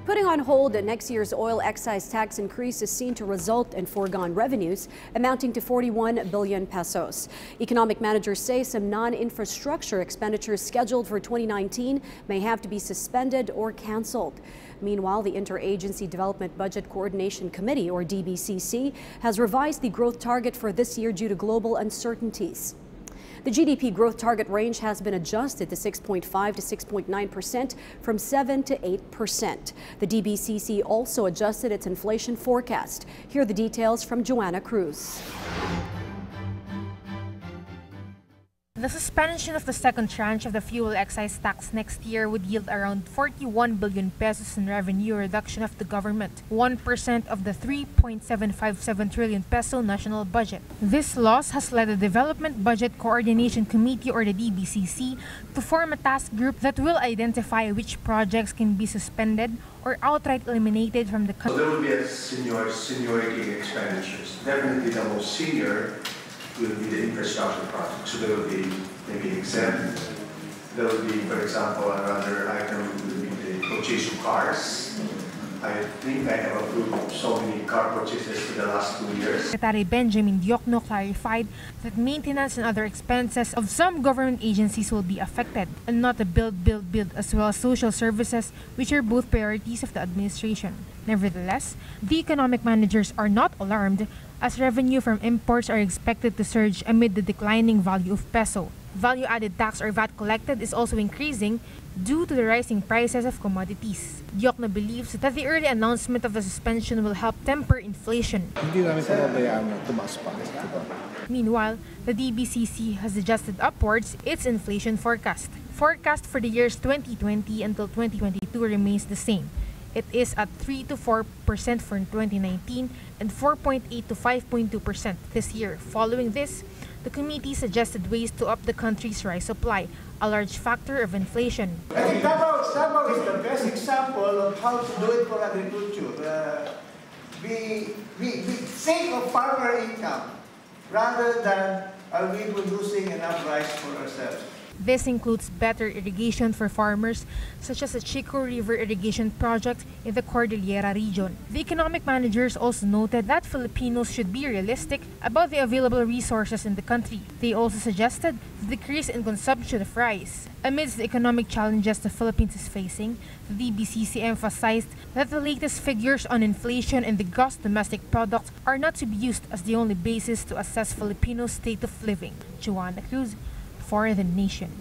Putting on hold next year's oil excise tax increase is seen to result in foregone revenues amounting to 41 billion pesos. Economic managers say some non-infrastructure expenditures scheduled for 2019 may have to be suspended or canceled. Meanwhile, the Interagency Development Budget Coordination Committee, or DBCC, has revised the growth target for this year due to global uncertainties. The GDP growth target range has been adjusted to 6.5 to 6.9% from 7 to 8%. The DBCC also adjusted its inflation forecast. Here are the details from Joanna Cruz. The suspension of the second tranche of the fuel excise tax next year would yield around 41 billion pesos in revenue reduction of the government, 1% of the 3.757 trillion peso national budget. This loss has led the Development Budget Coordination Committee, or the DBCC, to form a task group that will identify which projects can be suspended or outright eliminated from the country. So there will be a seniority expenditures. Definitely the most senior will be the infrastructure project. So there will be maybe exempt. There will be, for example, another item will be the purchase of cars. I think I have approved so many car purchases for the last 2 years. Secretary Benjamin Diokno clarified that maintenance and other expenses of some government agencies will be affected, and not the build, as well as social services, which are both priorities of the administration. Nevertheless, the economic managers are not alarmed, as revenue from imports are expected to surge amid the declining value of peso. Value-added tax or VAT collected is also increasing due to the rising prices of commodities. Diokno believes that the early announcement of the suspension will help temper inflation. Meanwhile, the DBCC has adjusted upwards its inflation forecast. Forecast for the years 2020 until 2022 remains the same. It is at 3 to 4% for 2019 and 4.8 to 5.2% this year. Following this, the committee suggested ways to up the country's rice supply, a large factor of inflation. I think Davao is the best example of how to do it for agriculture. We think of farmer income rather than are we producing enough rice for ourselves. This includes better irrigation for farmers, such as the Chico River irrigation project in the Cordillera region. The economic managers also noted that Filipinos should be realistic about the available resources in the country. They also suggested the decrease in consumption of rice. Amidst the economic challenges the Philippines is facing, the DBCC emphasized that the latest figures on inflation and the gross domestic product are not to be used as the only basis to assess Filipinos' state of living. Joanna Cruz, for the Nation.